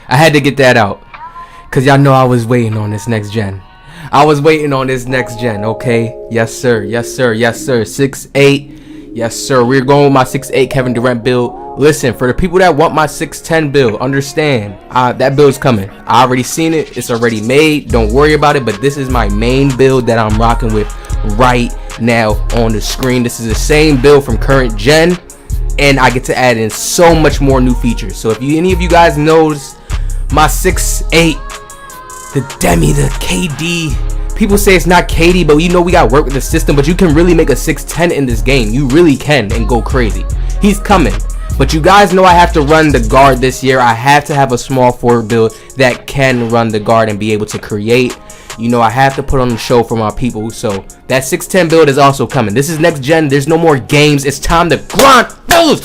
I had to get that out, cause y'all know I was waiting on this next gen. Okay, yes sir. 6'8", yes sir. We're going with my 6'8" Kevin Durant build. Listen, for the people that want my 6'10" build, understand that build's coming. I already seen it. It's already made. Don't worry about it. But this is my main build that I'm rocking with right now on the screen. This is the same build from current gen, and I get to add in so much more new features. So if any of you guys knows my 6'8", the Demi, the KD. People say it's not KD, but you know we got to work with the system. But you can really make a 6'10" in this game. You really can, and go crazy. He's coming. But you guys know I have to run the guard this year. I have to have a small forward build that can run the guard and be able to create. You know, I have to put on the show for my people. So that 6'10" build is also coming. This is next gen. There's no more games. It's time to grind, fellas.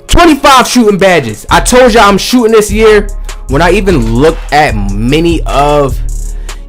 25 shooting badges. I told y'all I'm shooting this year. When I even look at many of,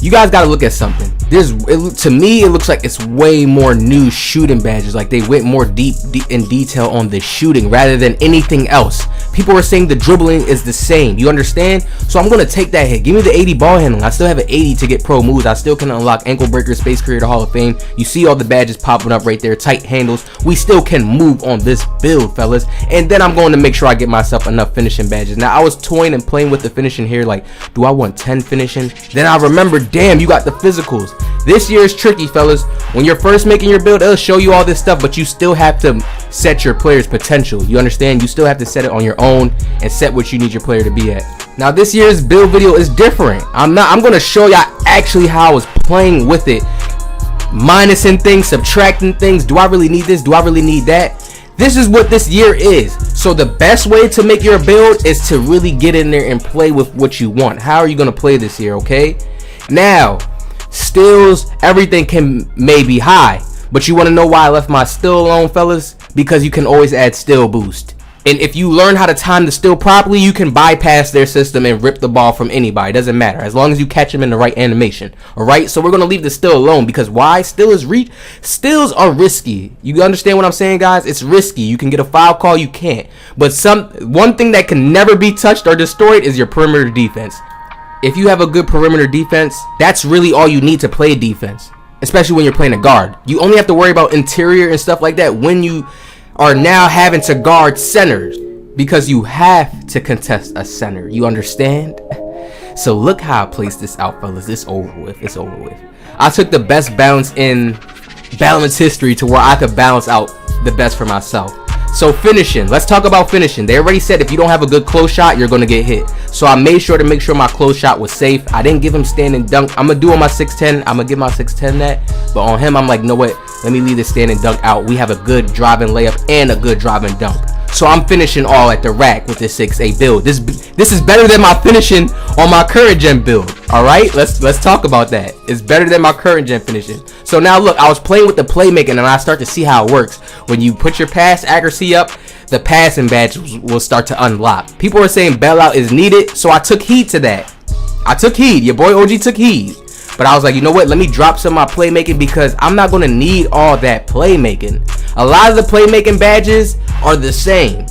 you guys got to look at something. To me, it looks like it's way more new shooting badges. Like they went more deep in detail on the shooting rather than anything else. People are saying the dribbling is the same. You understand? So I'm going to take that hit. Give me the 80 ball handling. I still have an 80 to get pro moves. I still can unlock ankle breaker, space creator, Hall of Fame. You see all the badges popping up right there. Tight handles. We still can move on this build, fellas. And then I'm going to make sure I get myself enough finishing badges. Now, I was toying and playing with the finishing here. Like, do I want 10 finishing? Then I remember, damn, you got the physicals. This year is tricky, fellas. When you're first making your build, it'll show you all this stuff, but you still have to set your player's potential. You understand? You still have to set it on your own and set what you need your player to be at. Now, this year's build video is different. I'm going to show y'all actually how I was playing with it. Minusing things, subtracting things. Do I really need this? Do I really need that? This is what this year is. So the best way to make your build is to really get in there and play with what you want. How are you going to play this year, okay? Now, steals, everything can maybe high, but you want to know why I left my steal alone, fellas? Because you can always add steal boost. And if you learn how to time the steal properly, you can bypass their system and rip the ball from anybody. It doesn't matter as long as you catch them in the right animation. All right, so we're gonna leave the steal alone because why? Steals are risky. You understand what I'm saying, guys? It's risky. You can get a foul call, you can't. But one thing that can never be touched or destroyed is your perimeter defense. If you have a good perimeter defense, that's really all you need to play defense, especially when you're playing a guard. You only have to worry about interior and stuff like that when you are now having to guard centers, because you have to contest a center. You understand? So look how I placed this out, fellas. It's over with. It's over with. I took the best balance in balance history to where I could balance out the best for myself. So finishing, let's talk about finishing. They already said if you don't have a good close shot, you're gonna get hit. So I made sure to make sure my close shot was safe. I didn't give him standing dunk. I'm gonna do on my 6'10". I'm gonna give my 6'10" that, but on him, I'm like, no, what? Let me leave the standing dunk out. We have a good driving layup and a good driving dunk. So I'm finishing all at the rack with this 6'8" build. This is better than my finishing on my current gen build. All right, let's talk about that. It's better than my current gen finishing. So now look, I was playing with the playmaking and I start to see how it works. When you put your pass accuracy up, the passing badge will start to unlock. People are saying bailout is needed, so I took heed to that. I took heed. Your boy OG took heed. But I was like, you know what? Let me drop some of my playmaking because I'm not going to need all that playmaking. A lot of the playmaking badges are the same.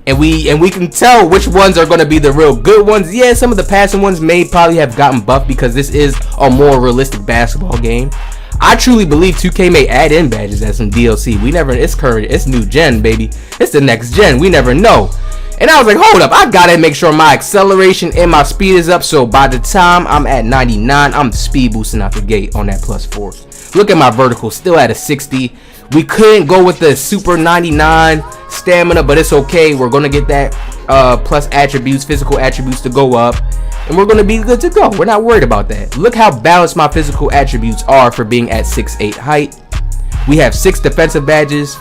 And we can tell which ones are going to be the real good ones. Yeah, some of the passing ones may probably have gotten buffed because this is a more realistic basketball game. I truly believe 2K may add in badges as some DLC. It's new gen, baby. It's the next gen. We never know. And I was like, hold up, I gotta make sure my acceleration and my speed is up. So by the time I'm at 99, I'm speed boosting out the gate on that +4. Look at my vertical, still at a 60. We couldn't go with the super 99 stamina, but it's okay. We're gonna get that plus attributes, physical attributes to go up, and we're gonna be good to go. We're not worried about that. Look how balanced my physical attributes are for being at 6'8" height. We have 6 defensive badges.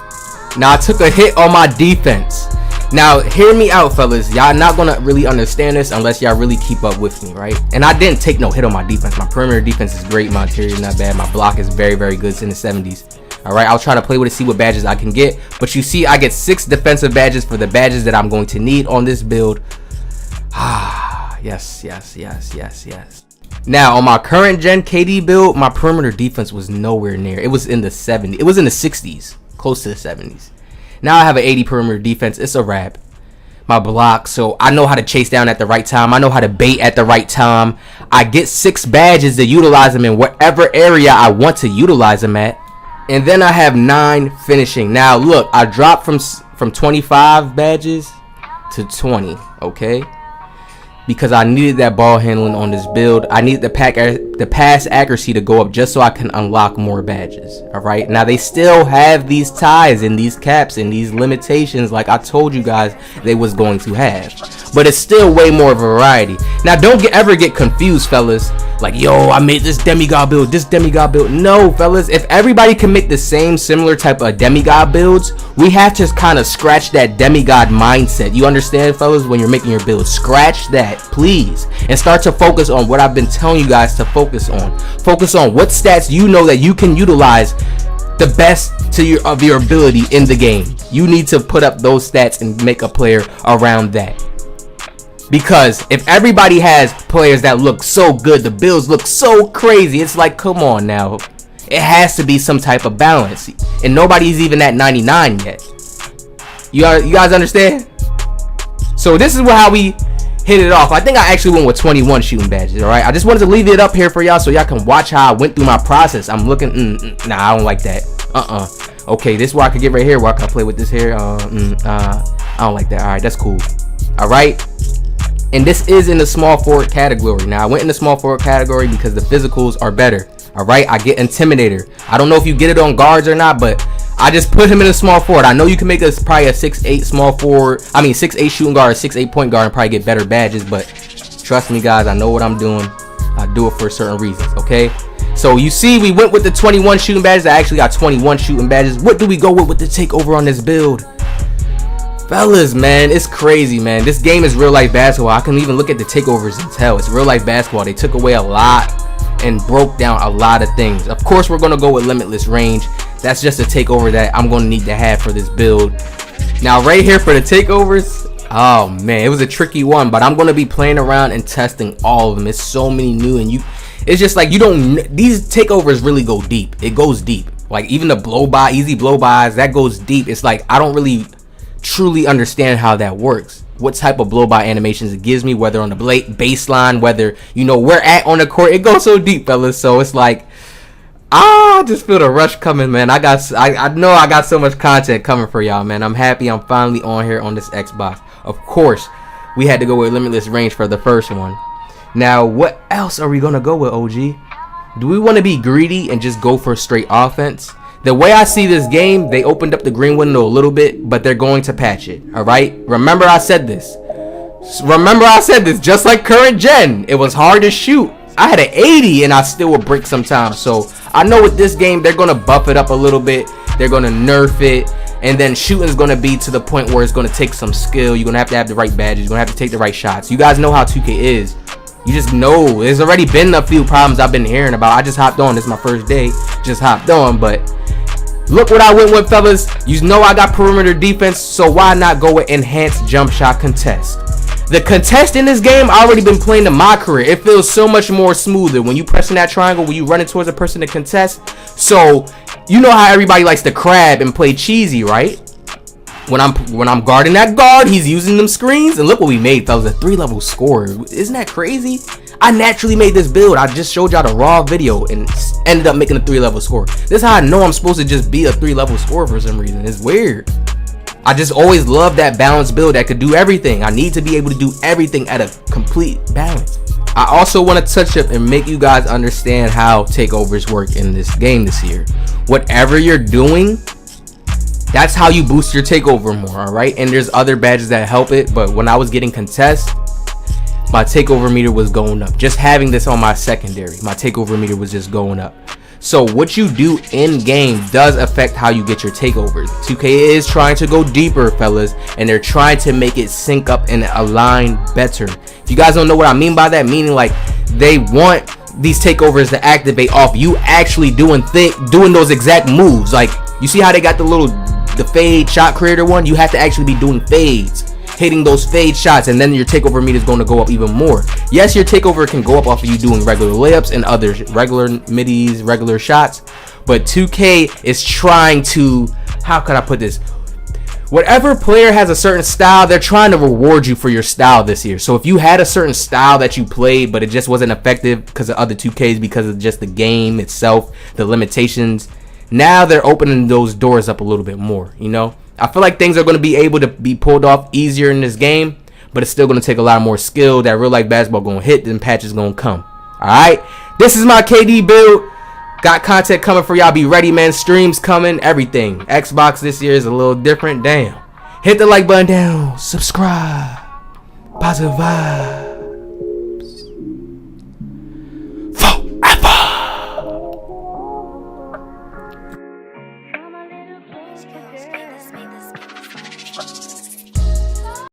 Now I took a hit on my defense. Now, hear me out, fellas. Y'all not gonna really understand this unless y'all really keep up with me, right? And I didn't take no hit on my defense. My perimeter defense is great. My interior is not bad. My block is very, very good. It's in the 70s. All right, I'll try to play with it, see what badges I can get. But you see, I get 6 defensive badges for the badges that I'm going to need on this build. Yes. Now, on my current gen KD build, my perimeter defense was nowhere near. It was in the 70s. It was in the 60s, close to the 70s. Now I have an 80 perimeter defense. It's a wrap. My block, so I know how to chase down at the right time. I know how to bait at the right time. I get 6 badges to utilize them in whatever area I want to utilize them at. And then I have 9 finishing. Now look, I dropped from 25 badges to 20, okay? Because I needed that ball handling on this build. I needed the pass accuracy to go up just so I can unlock more badges. Alright, now they still have these ties and these caps and these limitations like I told you guys they was going to have. But it's still way more variety. Now don't ever get confused, fellas. Like, yo, I made this demigod build, this demigod build. No, fellas, if everybody can make the same similar type of demigod builds, we have to kind of scratch that demigod mindset. You understand, fellas, when you're making your build? Scratch that, please, and start to focus on what I've been telling you guys to focus on. Focus on what stats you know that you can utilize the best of your ability in the game. You need to put up those stats and make a player around that. Because if everybody has players that look so good, the builds look so crazy, it's like, come on now. It has to be some type of balance. And nobody's even at 99 yet. You guys understand? So this is how we hit it off. I think I actually went with 21 shooting badges, alright? I just wanted to leave it up here for y'all so y'all can watch how I went through my process. I'm looking, nah, I don't like that. Okay, this is where I could get right here, where I can play with this here. I don't like that. Alright, that's cool. Alright? And this is in the small forward category. Now, I went in the small forward category because the physicals are better. All right, I get Intimidator. I don't know if you get it on guards or not, but I just put him in a small forward. I know you can make us probably a 6'8 small forward. I mean, 6'8 shooting guard, 6'8 point guard, and probably get better badges. But trust me, guys, I know what I'm doing. I do it for certain reasons, okay? So you see, we went with the 21 shooting badges. I actually got 21 shooting badges. What do we go with the takeover on this build? Fellas, man, it's crazy, man. This game is real life basketball. I can even look at the takeovers and tell it's real life basketball. They took away a lot and broke down a lot of things. Of course, we're going to go with limitless range. That's just a takeover that I'm going to need to have for this build. Now, right here for the takeovers, oh, man, it was a tricky one. But I'm going to be playing around and testing all of them. It's so many new. And it's just like these takeovers really go deep. It goes deep. Like, even the blow by, easy blow bys, that goes deep. It's like, I don't really truly understand how that works, what type of blow by animations it gives me, whether on the baseline, whether we're at on the court. It goes so deep, fellas. So it's like, I just feel the rush coming, man. I know I got so much content coming for y'all, man. I'm happy I'm finally on here on this Xbox. Of course, we had to go with limitless range for the first one. Now, what else are we gonna go with, OG? Do we want to be greedy and just go for straight offense? The way I see this game, they opened up the green window a little bit, but they're going to patch it, all right? Remember I said this. Just like current gen, it was hard to shoot. I had an 80 and I still would break sometimes. So I know with this game, they're going to buff it up a little bit. They're going to nerf it. And then shooting is going to be to the point where it's going to take some skill. You're going to have the right badges. You're going to have to take the right shots. You guys know how 2K is. You just know. There's already been a few problems I've been hearing about. I just hopped on. This is my first day. Just hopped on, but look what I went with, fellas. You know I got perimeter defense, so why not go with enhanced jump shot contest? The contest in this game, I already been playing in my career. It feels so much more smoother when you pressing that triangle, when you running towards a person to contest. So you know how everybody likes to crab and play cheesy, right? When I'm guarding that guard, he's using them screens, and look what we made, fellas, a 3-level score. Isn't that crazy? I naturally made this build. I just showed y'all the raw video and ended up making a 3-level score. This is how I know I'm supposed to just be a 3-level score for some reason. It's weird. I just always love that balanced build that could do everything. I need to be able to do everything at a complete balance. I also want to touch up and make you guys understand how takeovers work in this game this year. Whatever you're doing, that's how you boost your takeover more, all right? And there's other badges that help it, but when I was getting contests, my takeover meter was going up. Just having this on my secondary, my takeover meter was just going up. So what you do in game does affect how you get your takeovers. 2K is trying to go deeper, fellas, and they're trying to make it sync up and align better. If you guys don't know what I mean by that, meaning like they want these takeovers to activate off you actually doing those exact moves. Like, you see how they got the fade shot creator one? You have to actually be doing fades, hitting those fade shots, and then your takeover meter is going to go up even more. Yes, your takeover can go up off of you doing regular layups and other regular middies, regular shots, but 2K is trying to, how can I put this? Whatever player has a certain style, they're trying to reward you for your style this year. So if you had a certain style that you played, but it just wasn't effective because of other 2Ks, because of just the game itself, the limitations, now they're opening those doors up a little bit more, you know? I feel like things are going to be able to be pulled off easier in this game, but it's still going to take a lot more skill. That real life basketball going to hit, then patches going to come. All right? This is my KD build. Got content coming for y'all. Be ready, man. Streams coming, everything. Xbox this year is a little different. Damn. Hit the like button down. Subscribe. Positive vibe.